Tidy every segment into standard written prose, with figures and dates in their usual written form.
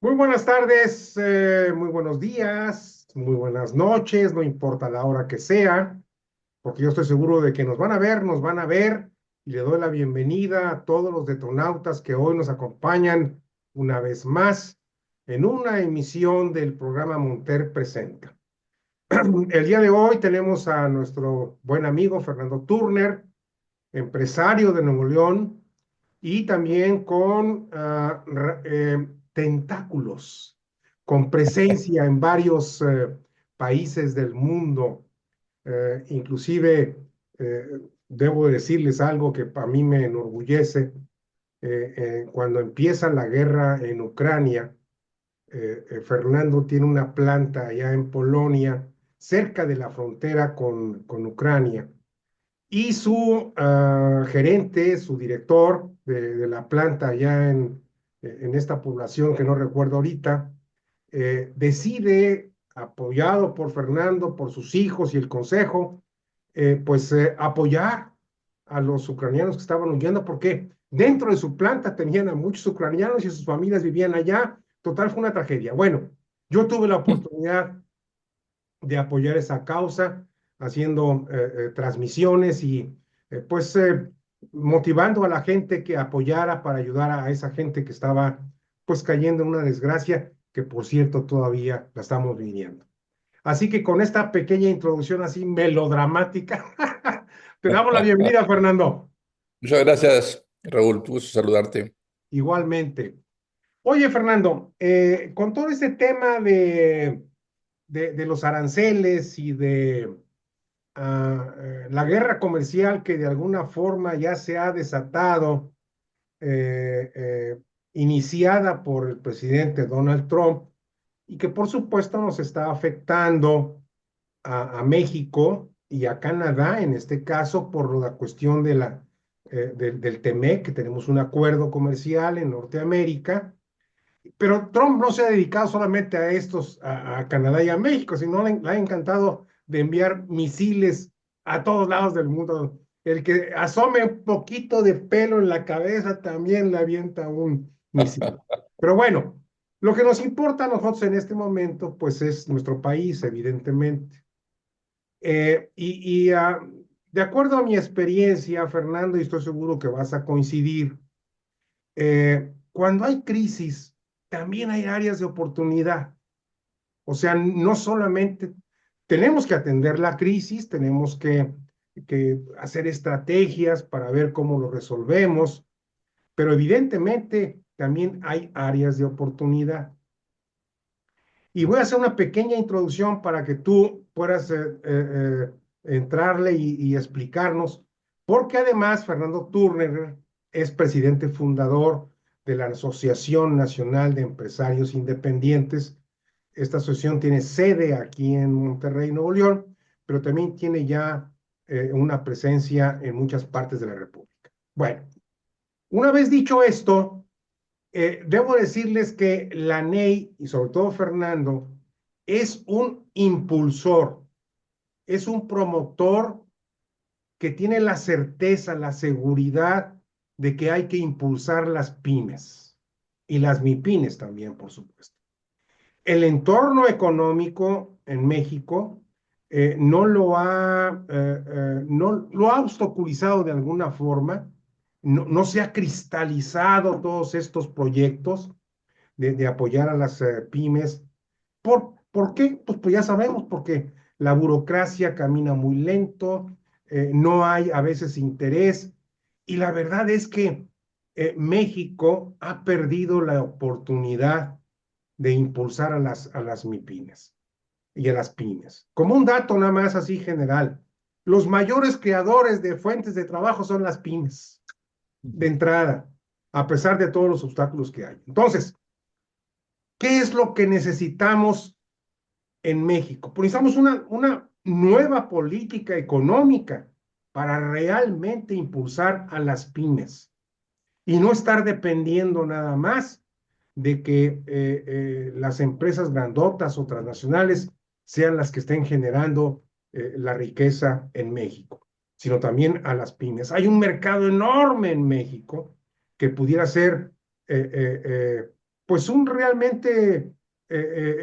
Muy buenas tardes, muy buenos días, muy buenas noches, no importa la hora que sea, porque yo estoy seguro de que nos van a ver, y le doy la bienvenida a todos los detonautas que hoy nos acompañan una vez más en una emisión del programa Monter Presenta. El día de hoy tenemos a nuestro buen amigo Fernando Turner, empresario de Nuevo León, y también con tentáculos, con presencia en varios países del mundo. Inclusive, eh, debo decirles algo que a mí me enorgullece. Cuando empieza la guerra en Ucrania, Fernando tiene una planta allá en Polonia, cerca de la frontera con Ucrania, y su gerente, su director de la planta allá en esta población que no recuerdo ahorita, decide, apoyado por Fernando, por sus hijos y el consejo, apoyar a los ucranianos que estaban huyendo, porque dentro de su planta tenían a muchos ucranianos y sus familias vivían allá. Total, fue una tragedia. Bueno, yo tuve la oportunidad de apoyar esa causa, haciendo transmisiones y pues motivando a la gente que apoyara para ayudar a esa gente que estaba pues cayendo en una desgracia que por cierto todavía la estamos viviendo. Así que con esta pequeña introducción así melodramática, te damos la bienvenida, Fernando. Muchas gracias, Raúl. Gusto saludarte. Igualmente. Oye, Fernando, con todo este tema de los aranceles y de la guerra comercial que de alguna forma ya se ha desatado, eh, eh, iniciada por el presidente Donald Trump, y que por supuesto nos está afectando a México y a Canadá, en este caso, por la cuestión del TEMEC, que tenemos un acuerdo comercial en Norteamérica. Pero Trump no se ha dedicado solamente a estos, a Canadá y a México, sino le ha encantado de enviar misiles a todos lados del mundo. El que asome un poquito de pelo en la cabeza también le avienta un misil. Pero bueno, lo que nos importa a nosotros en este momento, pues es nuestro país, evidentemente. De acuerdo a mi experiencia, Fernando, y estoy seguro que vas a coincidir, cuando hay crisis, también hay áreas de oportunidad. O sea, no solamente tenemos que atender la crisis, tenemos que hacer estrategias para ver cómo lo resolvemos, pero evidentemente también hay áreas de oportunidad. Y voy a hacer una pequeña introducción para que tú puedas entrarle y explicarnos, porque además Fernando Turner es presidente fundador de la Asociación Nacional de Empresarios Independientes. Esta asociación tiene sede aquí en Monterrey, Nuevo León, pero también tiene ya una presencia en muchas partes de la República. Bueno, una vez dicho esto, debo decirles que la NEI, y sobre todo Fernando, es un impulsor, es un promotor que tiene la certeza, la seguridad de que hay que impulsar las pymes y las MIPYMES también, por supuesto. El entorno económico en México no lo ha obstaculizado de alguna forma, no se ha cristalizado todos estos proyectos de apoyar a las pymes. ¿Por qué? Pues ya sabemos, porque la burocracia camina muy lento, no hay a veces interés, y la verdad es que México ha perdido la oportunidad de impulsar a las MIPYMES y a las pymes. Como un dato nada más así general, los mayores creadores de fuentes de trabajo son las pymes, de entrada, a pesar de todos los obstáculos que hay. Entonces, ¿qué es lo que necesitamos en México? Pues necesitamos una nueva política económica para realmente impulsar a las pymes y no estar dependiendo nada más de que las empresas grandotas o transnacionales sean las que estén generando la riqueza en México, sino también a las pymes. Hay un mercado enorme en México que pudiera ser eh, eh, pues un realmente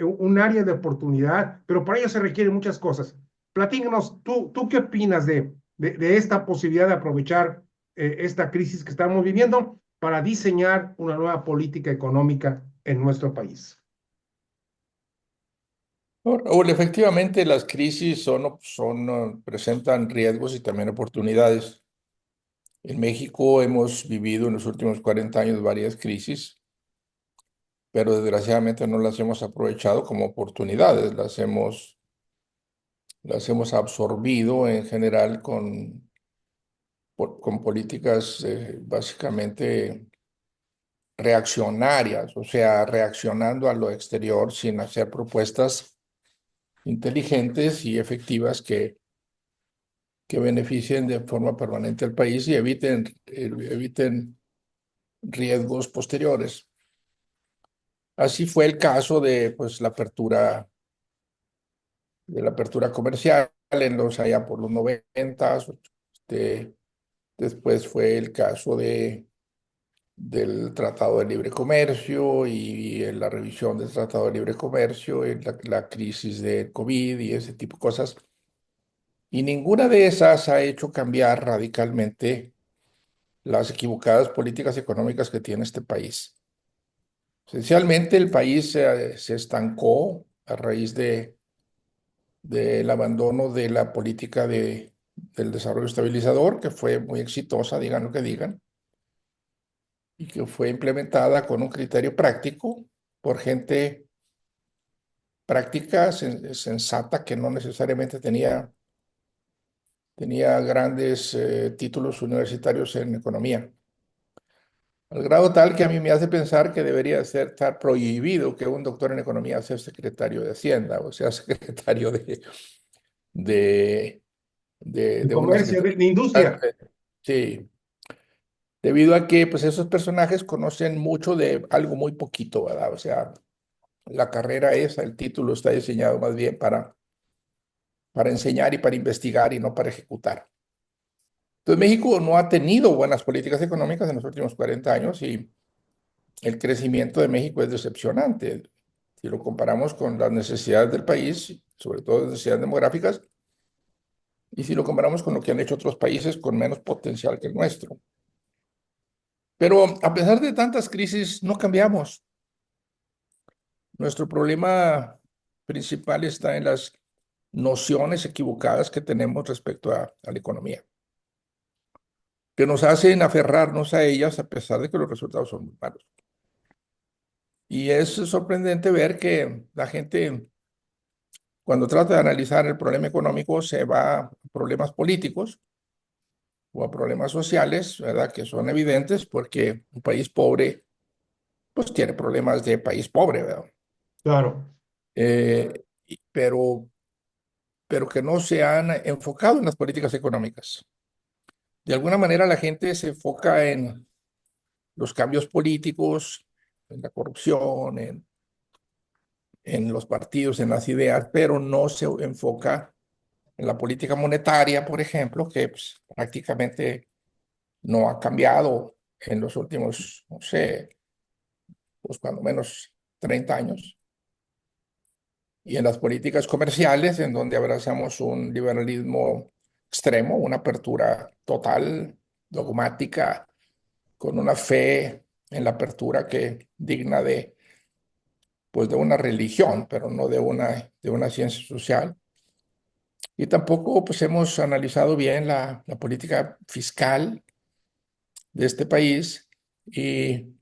un área de oportunidad, pero para ello se requieren muchas cosas. Platícanos, ¿tú qué opinas de esta posibilidad de aprovechar esta crisis que estamos viviendo para diseñar una nueva política económica en nuestro país? No, Raúl, efectivamente las crisis presentan riesgos y también oportunidades. En México hemos vivido en los últimos 40 años varias crisis, pero desgraciadamente no las hemos aprovechado como oportunidades, las hemos absorbido en general con políticas básicamente reaccionarias, o sea, reaccionando a lo exterior sin hacer propuestas inteligentes y efectivas que beneficien de forma permanente al país y eviten riesgos posteriores. Así fue el caso de pues, de la apertura comercial allá por los 90. Después fue el caso del Tratado de Libre Comercio y en la revisión del Tratado de Libre Comercio, en la crisis del COVID y ese tipo de cosas. Y ninguna de esas ha hecho cambiar radicalmente las equivocadas políticas económicas que tiene este país. Esencialmente, el país se estancó a raíz del abandono de la política del desarrollo estabilizador, que fue muy exitosa, digan lo que digan, y que fue implementada con un criterio práctico por gente práctica, sensata, que no necesariamente tenía grandes títulos universitarios en economía. Al grado tal que a mí me hace pensar que debería estar prohibido que un doctor en economía sea secretario de Hacienda o sea secretario de, De de una comercio, secretaría. de industria. Sí, debido a que pues, esos personajes conocen mucho de algo muy poquito, ¿verdad? O sea, la carrera esa, el título está diseñado más bien para enseñar y para investigar y no para ejecutar. Entonces, México no ha tenido buenas políticas económicas en los últimos 40 años y el crecimiento de México es decepcionante. Si lo comparamos con las necesidades del país, sobre todo las necesidades demográficas, y si lo comparamos con lo que han hecho otros países con menos potencial que el nuestro. Pero a pesar de tantas crisis, no cambiamos. Nuestro problema principal está en las nociones equivocadas que tenemos respecto a la economía, que nos hacen aferrarnos a ellas a pesar de que los resultados son muy malos. Y es sorprendente ver que la gente, cuando trata de analizar el problema económico, se va a problemas políticos o a problemas sociales, ¿verdad? Que son evidentes porque un país pobre, pues tiene problemas de país pobre, ¿verdad? Claro. Eh, pero que no se han enfocado en las políticas económicas. De alguna manera la gente se enfoca en los cambios políticos, en la corrupción, en los partidos, en las ideas, pero no se enfoca en la política monetaria, por ejemplo, que pues, prácticamente no ha cambiado en los últimos, no sé, pues cuando menos 30 años. Y en las políticas comerciales, en donde abrazamos un liberalismo extremo, una apertura total, dogmática, con una fe en la apertura que digna pues de una religión, pero no de una ciencia social. Y tampoco pues hemos analizado bien la política fiscal de este país y,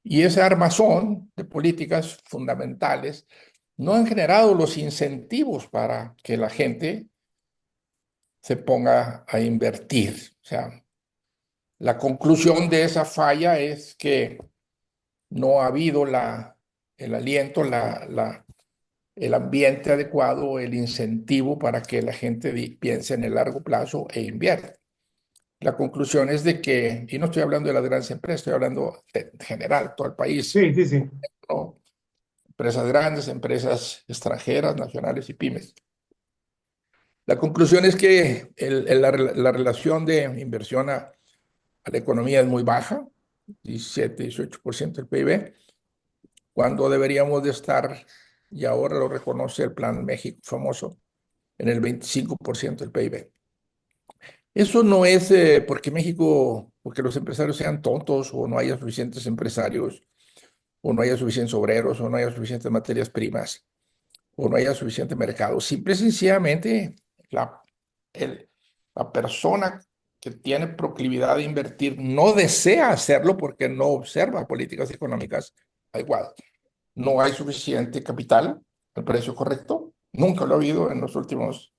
y ese armazón de políticas fundamentales no han generado los incentivos para que la gente se ponga a invertir. O sea, la conclusión de esa falla es que no ha habido el aliento, el ambiente adecuado, el incentivo para que la gente piense en el largo plazo e invierta. La conclusión es de que, y no estoy hablando de las grandes empresas, estoy hablando en general, todo el país, Sí, sí, sí. ¿no? Empresas grandes, empresas extranjeras, nacionales y pymes. La conclusión es que la relación de inversión a la economía es muy baja, 17, 18% del PIB, cuando deberíamos de estar, y ahora lo reconoce el Plan México famoso, en el 25% del PIB. Eso no es porque México, porque los empresarios sean tontos o no haya suficientes empresarios, o no haya suficientes obreros, o no haya suficientes materias primas, o no haya suficiente mercado. Simple y sencillamente, la, el- la persona que tiene proclividad de invertir no desea hacerlo porque no observa políticas económicas igual. No hay suficiente capital al precio correcto. Nunca lo ha habido en los últimos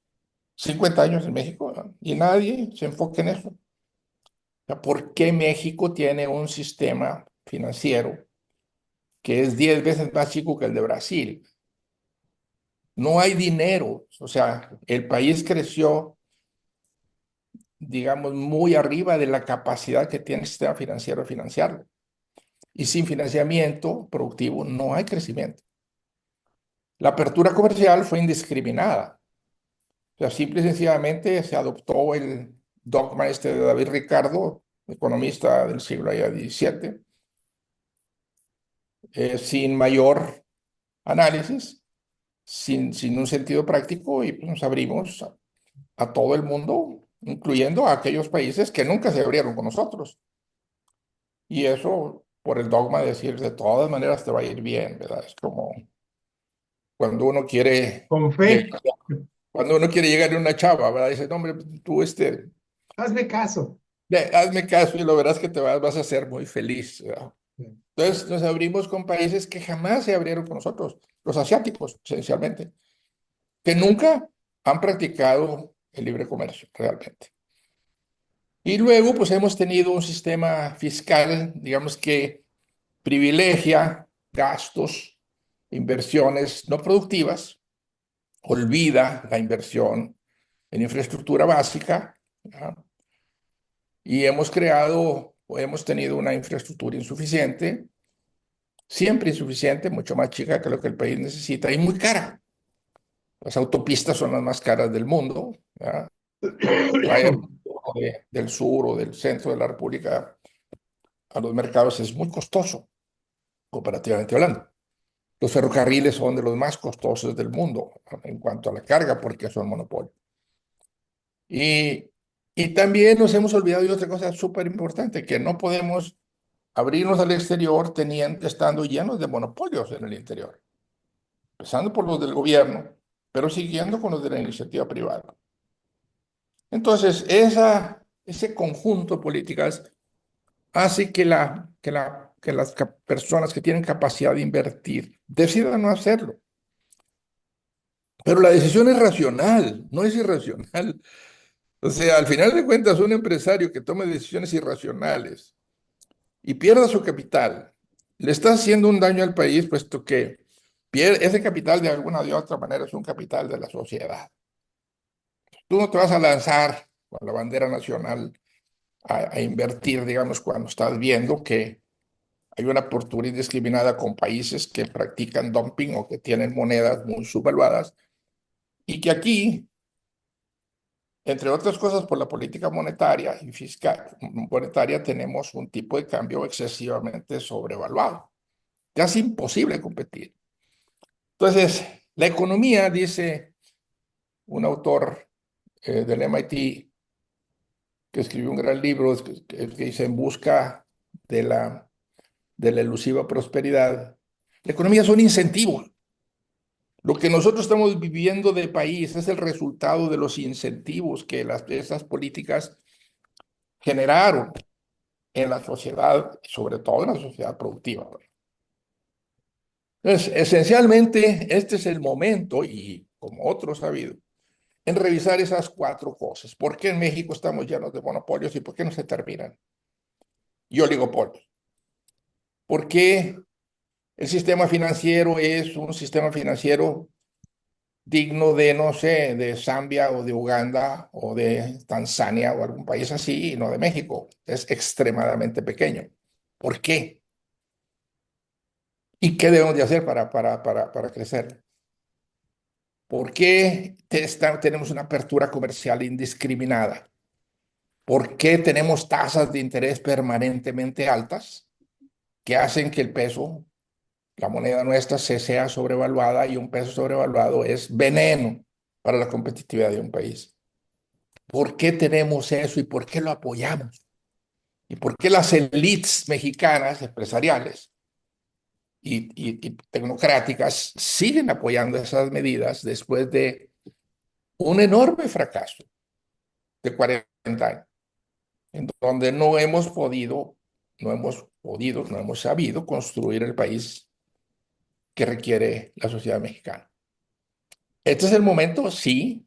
50 años en México, ¿no? Y nadie se enfoca en eso. O sea, ¿por qué México tiene un sistema financiero que es 10 veces más chico que el de Brasil? No hay dinero. O sea, el país creció, digamos, muy arriba de la capacidad que tiene el sistema financiero de financiarlo. Y sin financiamiento productivo no hay crecimiento. La apertura comercial fue indiscriminada. O sea, simple y sencillamente se adoptó el dogma este de David Ricardo, economista del siglo XVII, sin mayor análisis, sin un sentido práctico, y pues nos abrimos a todo el mundo, incluyendo a aquellos países que nunca se abrieron con nosotros. Y eso por el dogma de decir, de todas maneras te va a ir bien, ¿verdad? Es como cuando uno quiere Con fe, llegar, cuando uno quiere llegar a una chava, ¿verdad? Dice, no, hombre, tú hazme caso. hazme caso y lo verás que vas a ser muy feliz, ¿verdad? Entonces nos abrimos con países que jamás se abrieron con nosotros, los asiáticos, esencialmente, que nunca han practicado el libre comercio realmente. Y luego, pues hemos tenido un sistema fiscal, digamos que privilegia gastos, inversiones no productivas, olvida la inversión en infraestructura básica, ¿ya? Y hemos creado o hemos tenido una infraestructura insuficiente, siempre insuficiente, mucho más chica que lo que el país necesita y muy cara. Las autopistas son las más caras del mundo, ¿ya? Traer del sur o del centro de la República a los mercados es muy costoso, comparativamente hablando. Los ferrocarriles son de los más costosos del mundo en cuanto a la carga porque son monopolio. Y, y también nos hemos olvidado de otra cosa súper importante, que no podemos abrirnos al exterior estando llenos de monopolios en el interior, empezando por los del gobierno, pero siguiendo con los de la iniciativa privada. Entonces, ese conjunto de políticas hace que las personas que tienen capacidad de invertir decidan no hacerlo. Pero la decisión es racional, no es irracional. O sea, al final de cuentas, un empresario que tome decisiones irracionales y pierda su capital, le está haciendo un daño al país, puesto que ese capital de alguna de otra manera es un capital de la sociedad. Tú no te vas a lanzar con la bandera nacional a invertir, digamos, cuando estás viendo que hay una apertura indiscriminada con países que practican dumping o que tienen monedas muy subvaluadas y que aquí, entre otras cosas, por la política monetaria y fiscal monetaria, tenemos un tipo de cambio excesivamente sobrevaluado. Ya es imposible competir. Entonces, la economía, dice un autor del MIT, que escribió un gran libro que dice En busca de de la elusiva prosperidad, la economía es un incentivo. Lo que nosotros estamos viviendo de país es el resultado de los incentivos que esas políticas generaron en la sociedad, sobre todo en la sociedad productiva. Entonces, esencialmente, este es el momento, y como otros ha habido, en revisar esas cuatro cosas. ¿Por qué en México estamos llenos de monopolios y por qué no se terminan? Y oligopolios. ¿Por qué el sistema financiero es un sistema financiero digno de, no sé, de Zambia o de Uganda o de Tanzania o algún país así, y no de México? Es extremadamente pequeño. ¿Por qué? ¿Y qué debemos de hacer para crecer? ¿Por qué tenemos una apertura comercial indiscriminada? ¿Por qué tenemos tasas de interés permanentemente altas que hacen que el peso la moneda nuestra se sea sobrevaluada y un peso sobrevaluado es veneno para la competitividad de un país. ¿Por qué tenemos eso y por qué lo apoyamos? ¿Y por qué las élites mexicanas empresariales y tecnocráticas siguen apoyando esas medidas después de un enorme fracaso de 40 años, en donde no hemos sabido construir el país que requiere la sociedad mexicana? Este es el momento, sí.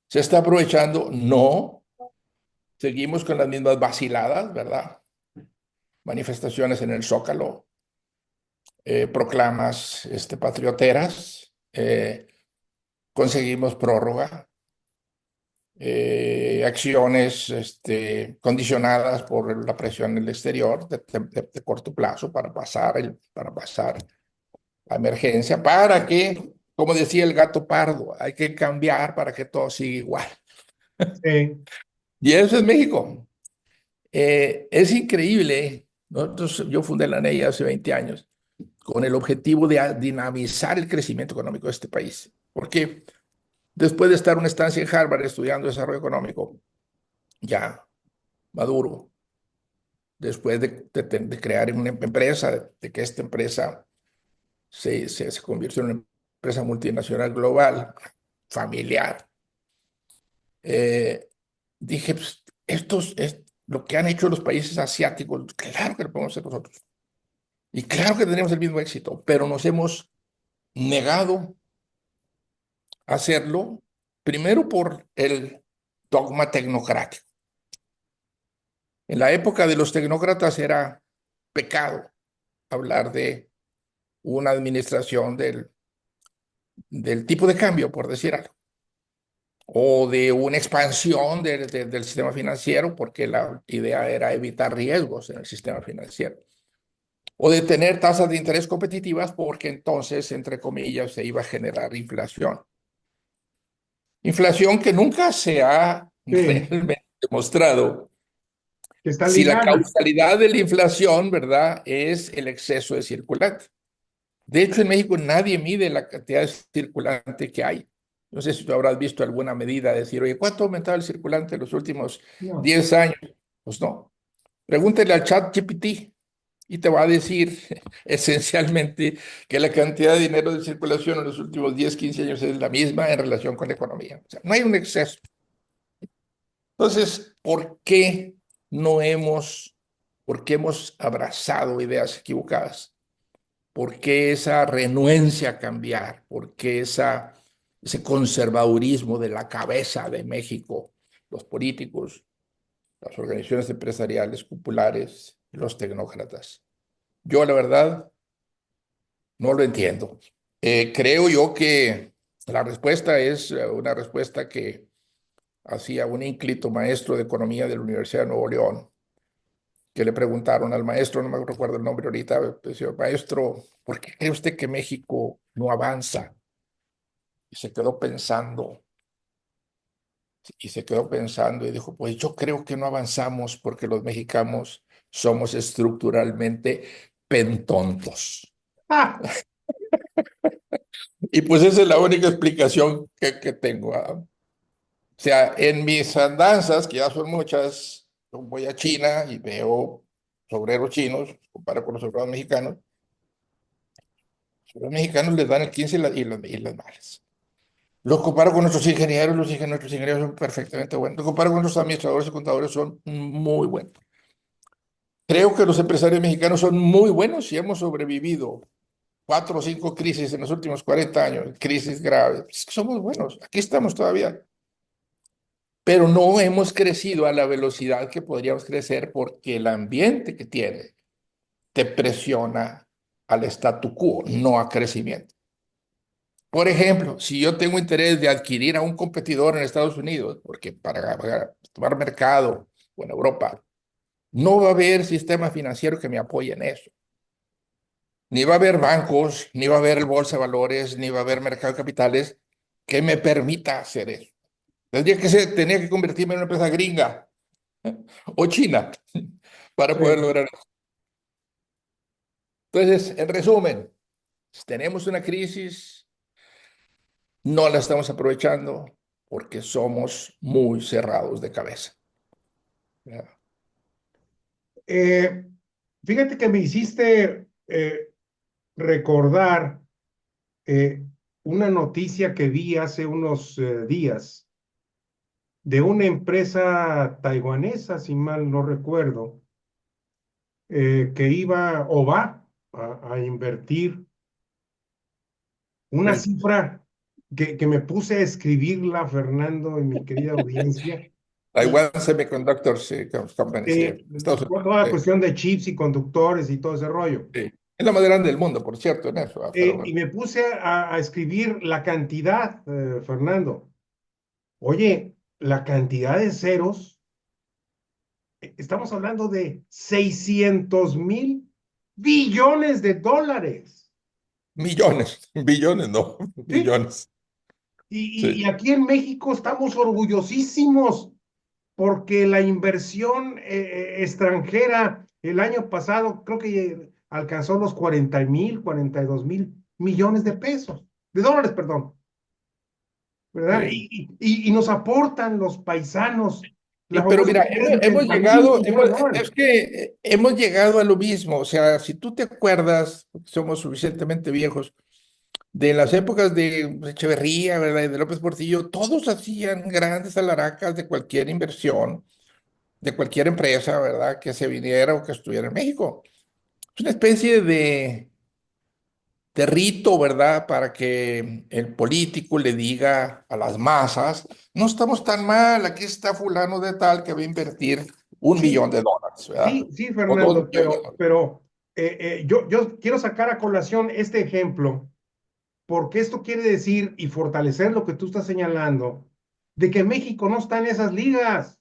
¿Se está aprovechando? No. Seguimos con las mismas vaciladas, ¿verdad? Manifestaciones en el Zócalo, proclamas patrioteras, conseguimos prórroga, acciones condicionadas por la presión del exterior de corto plazo para pasar la emergencia, para que, como decía el gato pardo, hay que cambiar para que todo siga igual. Sí, Y eso es México. Es increíble. Yo fundé la NEI hace 20 años con el objetivo de dinamizar el crecimiento económico de este país. Porque después de estar una estancia en Harvard estudiando desarrollo económico, ya maduro, después de crear una empresa, de que esta empresa se convirtió en una empresa multinacional global, familiar, eh, dije, pues, lo que han hecho los países asiáticos, claro que lo podemos hacer nosotros. Y claro que tenemos el mismo éxito, pero nos hemos negado a hacerlo, primero por el dogma tecnocrático. En la época de los tecnócratas era pecado hablar de una administración del tipo de cambio, por decir algo, o de una expansión del sistema financiero, porque la idea era evitar riesgos en el sistema financiero, o de tener tasas de interés competitivas, porque entonces, entre comillas, se iba a generar inflación. Inflación que nunca se ha sí, realmente demostrado que está si la ligada. causalidad de la inflación, ¿verdad?, es el exceso de circulante. De hecho, en México nadie mide la cantidad de circulante que hay. No sé si tú habrás visto alguna medida de decir, oye, ¿cuánto ha aumentado el circulante en los últimos No, 10 años? Pues no. Pregúntele al chat GPT y te va a decir esencialmente que la cantidad de dinero de circulación en los últimos 10, 15 años es la misma en relación con la economía. O sea, no hay un exceso. Entonces, no hemos, ¿por qué hemos abrazado ideas equivocadas? ¿Por qué esa renuencia a cambiar? ¿Por qué ese conservadurismo de la cabeza de México, los políticos, las organizaciones empresariales populares, los tecnócratas? Yo, la verdad, no lo entiendo. Creo yo que la respuesta es una respuesta que hacía un ínclito maestro de economía de la Universidad de Nuevo León, que le preguntaron al maestro, no me recuerdo el nombre ahorita, decía, maestro, ¿por qué cree usted que México no avanza? Y se quedó pensando, y dijo, pues yo creo que no avanzamos porque los mexicanos somos estructuralmente pentontos. ah, Y pues esa es la única explicación que tengo. O sea, en mis andanzas, que ya son muchas, yo voy a China y veo obreros chinos, comparo con los obreros mexicanos. Los mexicanos les dan el 15 y las malas. Los comparo con nuestros ingenieros son perfectamente buenos. Los comparo con nuestros administradores y contadores, son muy buenos. Creo que los empresarios mexicanos son muy buenos y hemos sobrevivido 4 o 5 crisis en los últimos 40 años, crisis graves. Es que somos buenos, aquí estamos todavía. Pero no hemos crecido a la velocidad que podríamos crecer porque el ambiente que tiene te presiona al statu quo, no a crecimiento. Por ejemplo, si yo tengo interés de adquirir a un competidor en Estados Unidos, porque para tomar mercado o en Europa, no va a haber sistema financiero que me apoye en eso. Ni va a haber bancos, ni va a haber bolsa de valores, ni va a haber mercado de capitales que me permita hacer eso. Tenía que convertirme en una empresa gringa o china para poder sí, lograr eso. Entonces, en resumen, Tenemos una crisis, no la estamos aprovechando porque somos muy cerrados de cabeza. ¿Verdad? Eh, Fíjate que me hiciste recordar eh, una noticia que vi hace unos días de una empresa taiwanesa, si mal no recuerdo, que iba o va a invertir una Sí. cifra que me puse a escribirla, Fernando, y mi querida audiencia, y Taiwan Semiconductor sí, Company, sí, Estados Unidos. toda la Sí, cuestión de chips y conductores y todo ese rollo. sí. Es la más grande del mundo, por cierto, en eso. Pero Y bueno. me puse a escribir la cantidad, Fernando. Oye, la cantidad de ceros, estamos hablando de 600.000 billones de dólares. Millones, billones, no, ¿Sí? billones. Y Sí, aquí en México estamos orgullosísimos porque la inversión extranjera el año pasado creo que alcanzó los 42.000 millones de dólares, perdón, ¿verdad? sí. Y nos aportan los paisanos Y la pero famosa mira, cantidad de hemos 70.000 llegado, millones de dólares. es que hemos llegado a lo mismo. O sea, si tú te acuerdas, porque somos suficientemente viejos, de las épocas de Echeverría, ¿verdad? Y de López Portillo, todos hacían grandes alaracas de cualquier inversión, de cualquier empresa, ¿verdad? Que se viniera o que estuviera en México. Es una especie de rito, ¿verdad? Para que el político le diga a las masas, no estamos tan mal, aquí está fulano de tal que va a invertir un Sí, millón de dólares, ¿verdad? sí, O dos Fernando, millones de dólares. pero yo quiero sacar a colación este ejemplo porque esto quiere decir y fortalecer lo que tú estás señalando, de que México no está en esas ligas,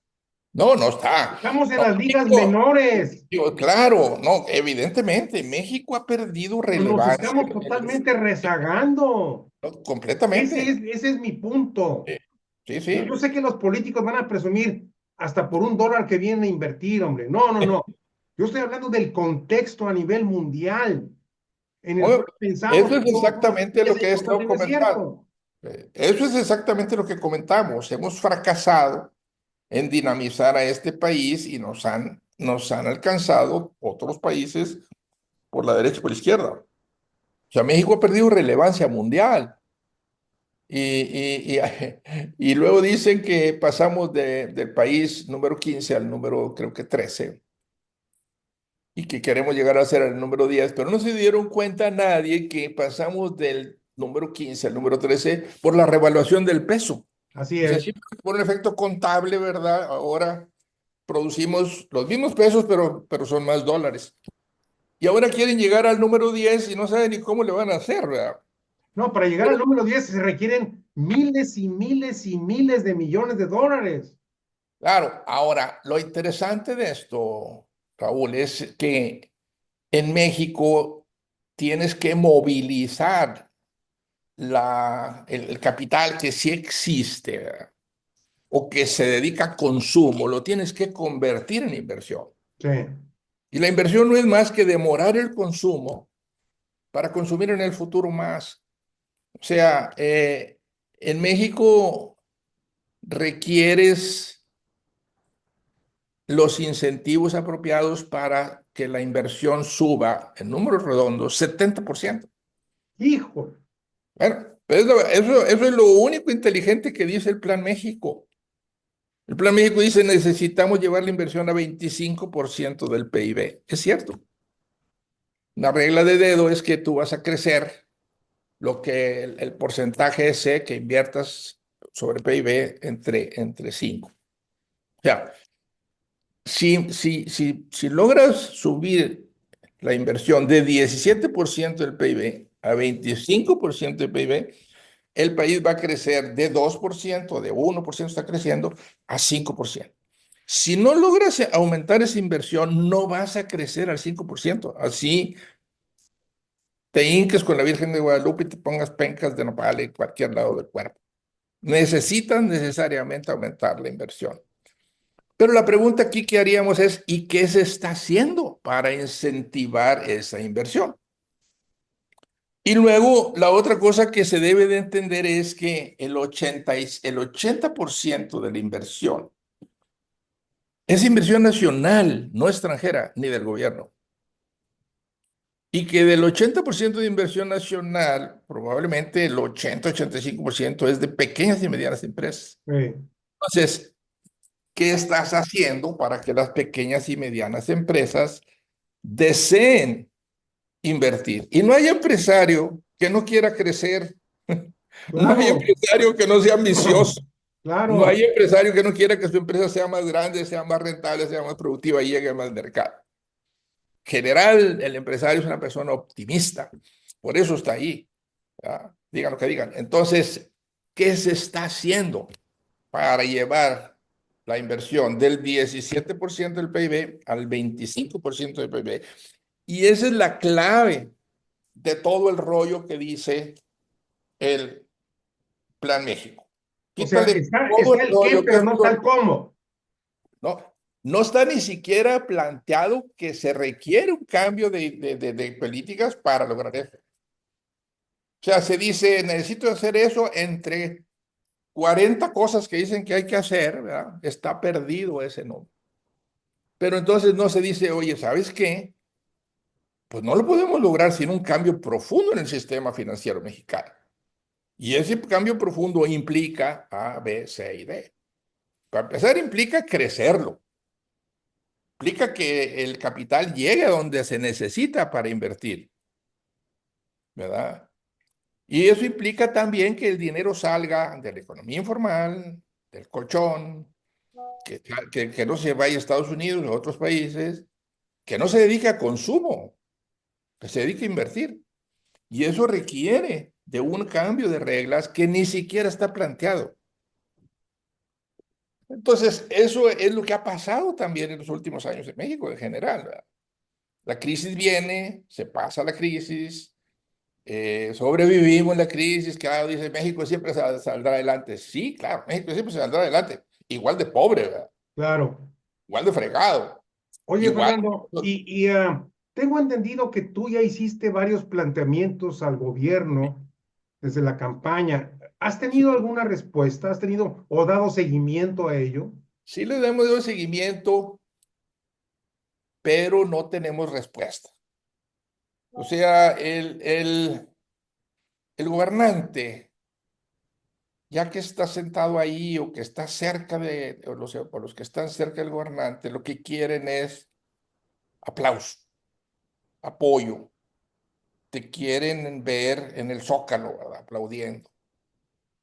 No, no está. estamos en No, las ligas México, menores, claro, no, evidentemente, México ha perdido nos relevancia estamos totalmente rezagando. completamente. Ese es mi punto. Sí, sí, Yo sí. sé que los políticos van a presumir hasta por $1 que vienen a invertir, hombre. No, no, no. Yo estoy hablando del contexto a nivel mundial, en el Bueno, cual pensamos eso que es somos unas exactamente estrellas lo y que he no estamos estado en el comentando. desierto. Eso es exactamente lo que comentamos. Hemos fracasado en dinamizar a este país y nos han alcanzado otros países por la derecha y por la izquierda. O sea, México ha perdido relevancia mundial. Y luego dicen que pasamos del país número 15 al número, creo que 13, y que queremos llegar a ser el número 10, pero no se dieron cuenta nadie que pasamos del número 15 al número 13 por la revaluación del peso. Así O sea, es. siempre por un efecto contable, ¿verdad? Ahora producimos los mismos pesos, pero son más dólares. Y ahora quieren llegar al número 10 y no saben ni cómo le van a hacer, ¿verdad? No, para llegar al Pero número 10 se requieren miles y miles y miles de millones de dólares. claro, ahora lo interesante de esto, Raúl, es que en México tienes que movilizar el capital que sí existe, ¿verdad? O que se dedica a consumo, lo tienes que convertir en inversión. Sí. Y la inversión no es más que demorar el consumo para consumir en el futuro más. O sea, en México requieres los incentivos apropiados para que la inversión suba en números redondos 70%. Híjole. Bueno, eso es lo único inteligente que dice el Plan México. El Plan México dice necesitamos llevar la inversión a 25% del PIB. Es cierto. La regla de dedo es que tú vas a crecer lo que el porcentaje ese que inviertas sobre PIB entre 5. O sea, si logras subir la inversión de 17% del PIB a 25% del PIB, el país va a crecer de 2%, de 1% está creciendo, a 5%. Si no logras aumentar esa inversión, no vas a crecer al 5%. Así te hinques con la Virgen de Guadalupe y te pongas pencas de nopal en cualquier lado del cuerpo. Necesitas necesariamente aumentar la inversión. Pero la pregunta aquí que haríamos es, ¿y qué se está haciendo para incentivar esa inversión? Y luego, la otra cosa que se debe de entender es que el 80% de la inversión es inversión nacional, no extranjera, ni del gobierno. Y que del 80% de inversión nacional, probablemente el 80-85% es de pequeñas y medianas empresas. eh, Entonces, ¿qué estás haciendo para que las pequeñas y medianas empresas deseen invertir? Y no hay empresario que no quiera crecer, no hay claro, empresario que no sea ambicioso, no hay claro. empresario que no quiera que su empresa sea más grande, sea más rentable, sea más productiva y llegue más al mercado. En general, el empresario es una persona optimista, por eso está ahí. ¿Ya? Digan lo que digan. Entonces, ¿qué se está haciendo para llevar la inversión del 17% del PIB al 25% del PIB? Y esa es la clave de todo el rollo que dice el Plan México. O sea, Quítale todo el está el qué, rollo, que pero es no está el cómo. no, no está ni siquiera planteado que se requiere un cambio de políticas para lograr eso. O sea, se dice, necesito hacer eso entre 40 cosas que dicen que hay que hacer, ¿verdad? Está perdido ese nombre. Pero entonces no se dice, oye, ¿sabes qué? Pues no lo podemos lograr sin un cambio profundo en el sistema financiero mexicano. Y ese cambio profundo implica A, B, C y D. Para empezar, implica crecerlo. Implica que el capital llegue a donde se necesita para invertir, ¿verdad? Y eso implica también que el dinero salga de la economía informal, del colchón, que no se vaya a Estados Unidos o a otros países, que no se dedique a consumo, que se dedique a invertir. Y eso requiere de un cambio de reglas que ni siquiera está planteado. Entonces, eso es lo que ha pasado también en los últimos años en México en general, ¿verdad? La crisis viene, se pasa la crisis, sobrevivimos la crisis, claro, dice México siempre saldrá adelante. Sí, claro, México siempre saldrá adelante. Igual de pobre, ¿verdad? Claro. Igual de fregado, Oye, igual. Fernando, tengo entendido que tú ya hiciste varios planteamientos al gobierno desde la campaña. ¿Has Sí, tenido alguna respuesta? ¿Has tenido o dado seguimiento a ello? sí le hemos dado seguimiento, pero no tenemos respuesta. O sea, el gobernante, ya que está sentado ahí o que está cerca o los que están cerca del gobernante, lo que quieren es aplauso, apoyo. Te quieren ver en el Zócalo, ¿verdad? Aplaudiendo.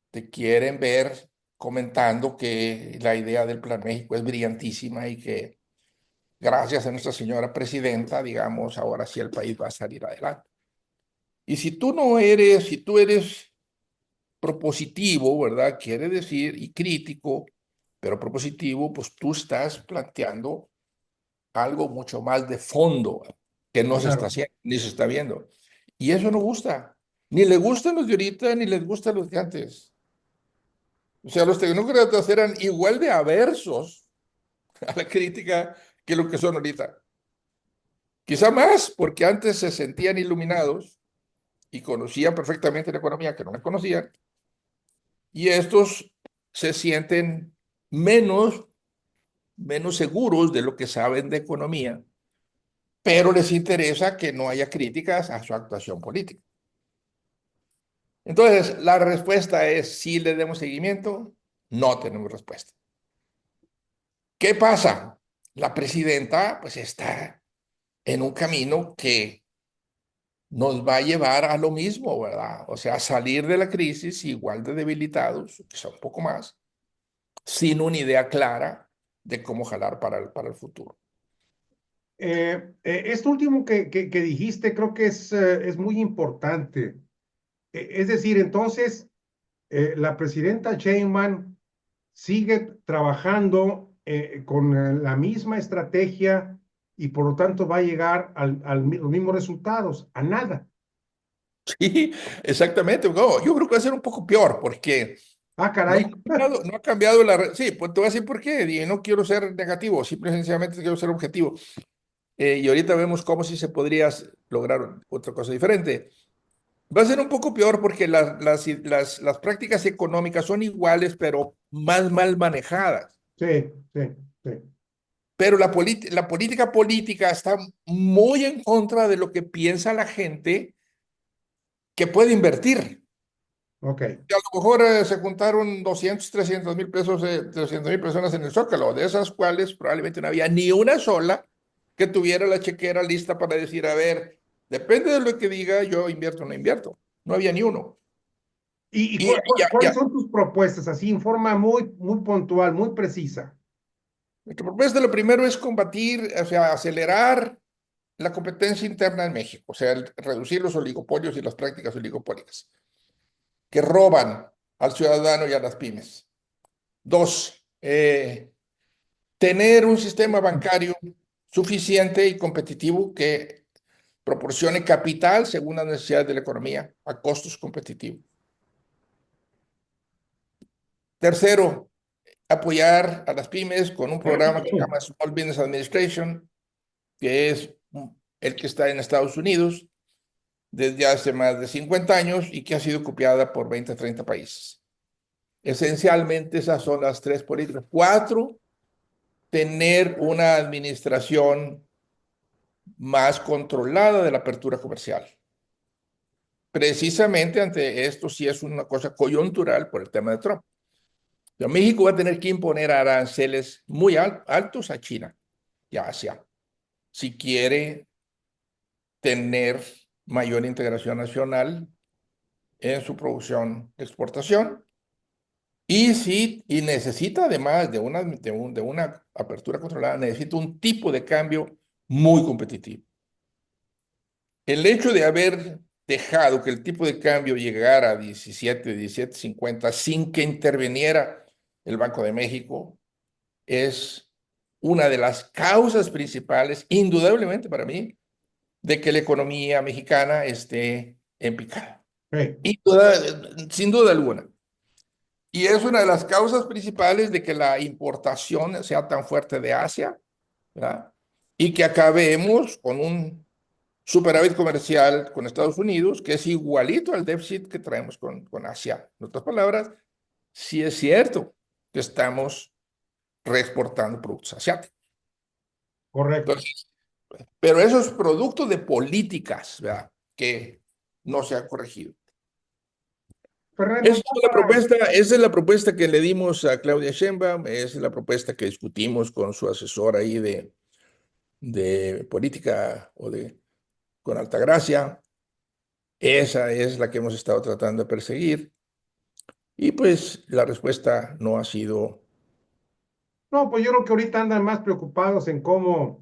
Te quieren ver comentando que la idea del Plan México es brillantísima y que gracias a nuestra señora presidenta, digamos, ahora sí el país va a salir adelante. Y si tú eres propositivo, ¿verdad? Quiere decir, y crítico, pero propositivo, pues tú estás planteando algo mucho más de fondo que no se está Claro. haciendo, ni se está viendo. Y eso no gusta. Ni le gustan los de ahorita, ni les gustan los de antes. O sea, los tecnócratas eran igual de aversos a la crítica que lo que son ahorita. Quizá más, porque antes se sentían iluminados y conocían perfectamente la economía que no la conocían, y estos se sienten menos, menos seguros de lo que saben de economía, pero les interesa que no haya críticas a su actuación política. Entonces, la respuesta es si le demos seguimiento, no tenemos respuesta. ¿Qué pasa? La presidenta pues está en un camino que nos va a llevar a lo mismo, ¿verdad? O sea, a salir de la crisis igual de debilitados, quizá un poco más, sin una idea clara de cómo jalar para el futuro. Esto último que dijiste creo que es muy importante. Es decir, entonces, la presidenta Sheinbaum sigue trabajando con la misma estrategia y por lo tanto va a llegar los mismos resultados, a nada. Sí, exactamente. No, yo creo que va a ser un poco peor porque Ah, caray. no ha cambiado Sí, pues te voy a decir por qué. Y no quiero ser negativo, simple y sencillamente quiero ser objetivo. Y ahorita vemos cómo sí se podría lograr otra cosa diferente. Va a ser un poco peor porque las prácticas económicas son iguales, pero más mal manejadas. Sí, sí, sí. Pero la política política está muy en contra de lo que piensa la gente que puede invertir. Ok. Que a lo mejor se juntaron 200, 300 mil pesos, 300 mil personas en el Zócalo, de esas cuales probablemente no había ni una sola que tuviera la chequera lista para decir, a ver, depende de lo que diga, yo invierto o no invierto. No había ni uno. ¿Y Y ya, cuáles ya, son tus propuestas? Así, en forma muy, muy puntual, muy precisa. nuestra propuesta lo primero es combatir, o sea, acelerar la competencia interna en México, o sea, reducir los oligopolios y las prácticas oligopólicas que roban al ciudadano y a las pymes. Dos, tener un sistema bancario suficiente y competitivo que proporcione capital según las necesidades de la economía a costos competitivos. Tercero, apoyar a las pymes con un programa que se llama Small Business Administration, que es el que está en Estados Unidos desde hace más de 50 años y que ha sido copiada por 20 a 30 países. Esencialmente esas son las tres políticas. Cuatro, tener una administración más controlada de la apertura comercial. Precisamente ante esto sí es una cosa coyuntural por el tema de Trump. Pero México va a tener que imponer aranceles muy altos a China y a Asia si quiere tener mayor integración nacional en su producción de exportación y si y necesita además de una apertura controlada, necesita un tipo de cambio muy competitivo. El hecho de haber dejado que el tipo de cambio llegara a 17, 17.50 sin que interviniera el Banco de México es una de las causas principales, indudablemente para mí, de que la economía mexicana esté en picada. Sí, Sin duda alguna. Y es una de las causas principales de que la importación sea tan fuerte de Asia, ¿verdad? Y que acabemos con un superávit comercial con Estados Unidos, que es igualito al déficit que traemos con Asia. En otras palabras, sí es cierto que estamos reexportando productos asiáticos. correcto. Entonces, pero eso es producto de políticas, ¿verdad? Que no se han corregido. Fernando, ya para, Esa es la propuesta que le dimos a Claudia Sheinbaum, esa es la propuesta que discutimos con su asesor ahí de política con Altagracia. Esa es la que hemos estado tratando de perseguir. Y pues la respuesta no ha sido. no, pues yo creo que ahorita andan más preocupados en cómo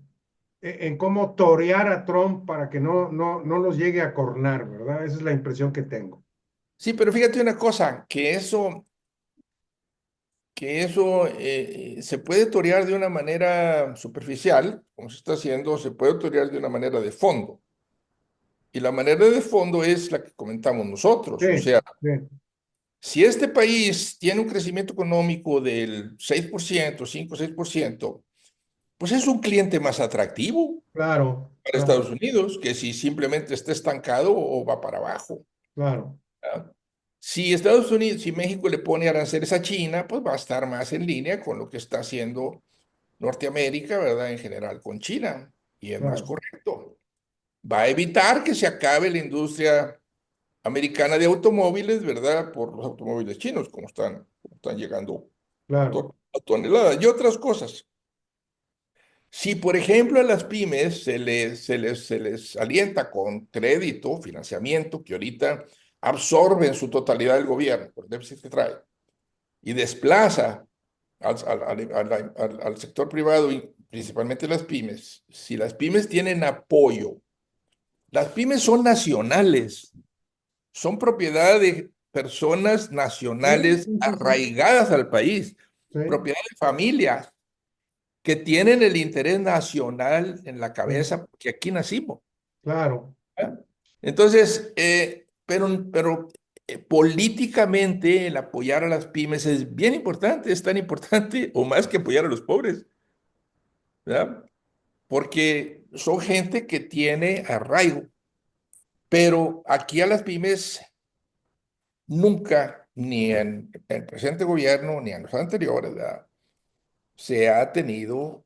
torear a Trump para que no los llegue a cornar, ¿verdad? Esa es la impresión que tengo. Sí, pero fíjate una cosa, se puede torear de una manera superficial, como se está haciendo, se puede torear de una manera de fondo. Y la manera de fondo es la que comentamos nosotros. O Sí, sea, sí, si este país tiene un crecimiento económico del 6%, 5, 6%, pues es un cliente más atractivo claro, para Estados claro, Unidos que si simplemente está estancado o va para abajo. claro, ¿Verdad? Si Estados Unidos, si México le pone aranceles a China, pues va a estar más en línea con lo que está haciendo Norteamérica, ¿verdad? En general con China. Y es más claro, correcto. Va a evitar que se acabe la industria americana de automóviles, ¿verdad? Por los automóviles chinos, como están llegando claro. a toneladas y otras cosas. Si, por ejemplo, a las pymes se les alienta con crédito, financiamiento, que ahorita absorbe en su totalidad el gobierno por el déficit que trae, y desplaza al sector privado y principalmente las pymes, si las pymes tienen apoyo, las pymes son nacionales, son propiedad de personas Sí, nacionales sí, sí, sí, arraigadas al país, sí, propiedad de familias que tienen el interés nacional en la sí, cabeza, porque aquí nacimos. claro, ¿Verdad? Entonces, políticamente el apoyar a las pymes es bien importante, es tan importante o más que apoyar a los pobres, ¿verdad? Porque son gente que tiene arraigo. Pero aquí a las pymes nunca, ni en el presente gobierno, ni en los anteriores, ¿verdad?, se ha tenido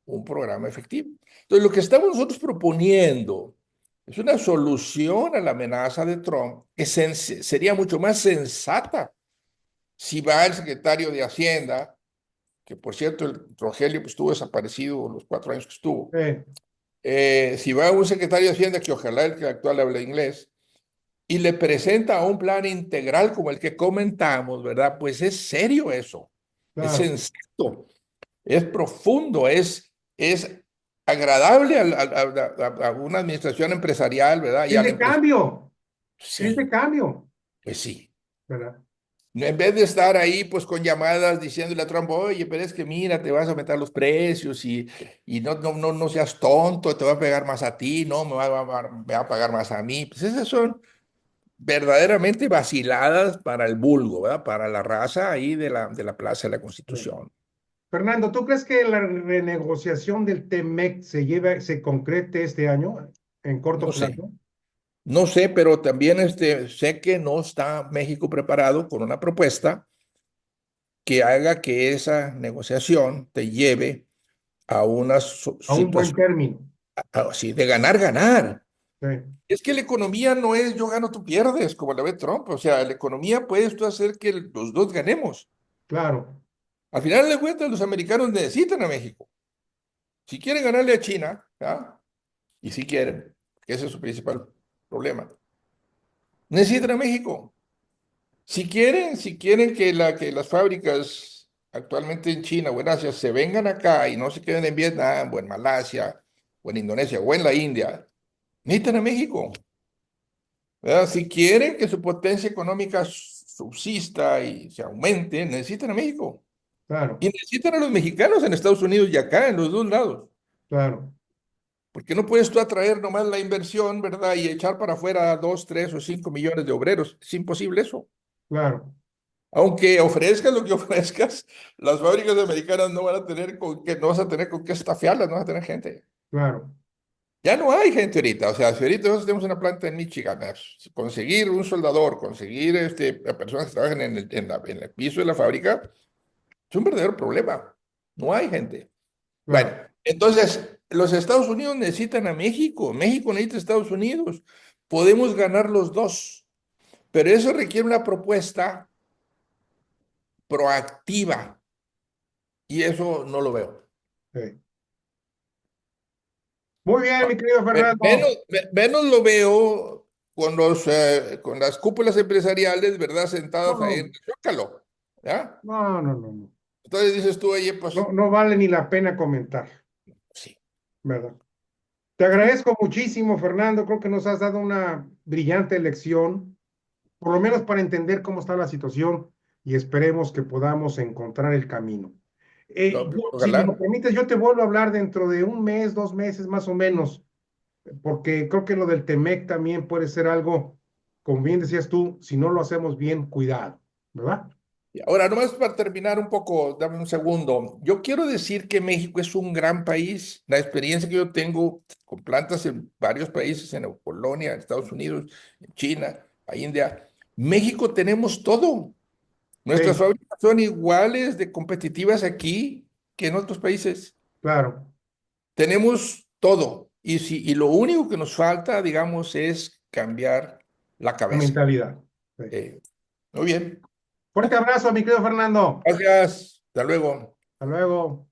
un programa efectivo. Entonces, lo que estamos nosotros proponiendo es una solución a la amenaza de Trump que sería mucho más sensata si va el secretario de Hacienda, que por cierto, el Rogelio pues, estuvo desaparecido los 4 años que estuvo. Si va un secretario de Hacienda, que ojalá el que actual hable inglés, y le presenta un plan integral como el que comentamos, ¿verdad? Pues es serio eso, es claro. sensato, es profundo, es agradable a una administración empresarial, ¿verdad? Y Es al de empresario. cambio, es de Sí, cambio, pues sí. ¿verdad? En vez de estar ahí, pues con llamadas diciéndole a Trump, oye, pero es que mira, te vas a aumentar los precios y no seas tonto, te va a pegar más a ti, no, me va a pagar más a mí. Pues esas son verdaderamente vaciladas para el vulgo, ¿verdad? Para la raza ahí de la Plaza de la Sí. Constitución. Fernando, ¿tú crees que la renegociación del TEMEC se concrete este año en corto No sé, plazo? no sé, pero también sé que no está México preparado con una propuesta que haga que esa negociación te lleve a una A un buen situación término. así de ganar, ganar. Sí, Es que la economía no es yo gano, tú pierdes, como la ve Trump. O sea, la economía puedes tú hacer que los dos ganemos. claro, Al final de cuentas, los americanos necesitan a México. Si quieren ganarle a China, ¿ah?, y si quieren, que ese es su principal problema, necesitan a México. Si quieren que las fábricas actualmente en China o en Asia se vengan acá y no se queden en Vietnam o en Malasia o en Indonesia o en la India, necesitan a México. ¿Verdad? Si quieren que su potencia económica subsista y se aumente, necesitan a México. claro, Y necesitan a los mexicanos en Estados Unidos y acá, en los dos lados. claro, Porque no puedes tú atraer nomás la inversión, ¿verdad? Y echar para afuera 2, 3 o 5 millones de obreros. Es imposible eso. claro, Aunque ofrezcas lo que ofrezcas, las fábricas americanas no van a tener con qué, no vas a tener con qué estafiarlas, no vas a tener gente. claro, Ya no hay gente ahorita. O sea, si ahorita nosotros tenemos una planta en Michigan, conseguir un soldador, conseguir a personas que trabajen en el piso de la fábrica, es un verdadero problema. No hay gente. Bueno, claro. entonces, los Estados Unidos necesitan a México. México necesita a Estados Unidos. Podemos ganar los dos, pero eso requiere una propuesta proactiva y eso no lo veo. Sí. Muy bien, mi querido Fernando. Menos lo veo con las cúpulas empresariales, ¿verdad? Sentadas ahí en No, el Zócalo, ¿ya? no, no, no, no. Entonces dices tú, oye, pues No, no vale ni la pena comentar, sí, ¿verdad? Te agradezco muchísimo, Fernando. Creo que nos has dado una brillante lección, por lo menos para entender cómo está la situación y esperemos que podamos encontrar el camino. no, pues, Si me lo ojalá. permites, yo te vuelvo a hablar dentro de un mes, 2 meses más o menos, porque creo que lo del Temec también puede ser algo, como bien decías tú, si no lo hacemos bien, cuidado, ¿verdad? Y ahora, nomás para terminar un poco, dame un segundo. Yo quiero decir que México es un gran país. La experiencia que yo tengo con plantas en varios países, en Polonia, en Estados Unidos, en China, en India. México tenemos todo. Nuestras Sí, fábricas son iguales de competitivas aquí que en otros países. claro, Tenemos todo. Y lo único que nos falta, digamos, es cambiar la la cabeza. mentalidad. Sí. Eh, Muy bien. Fuerte abrazo, mi querido Fernando. Gracias. Hasta luego. Hasta luego.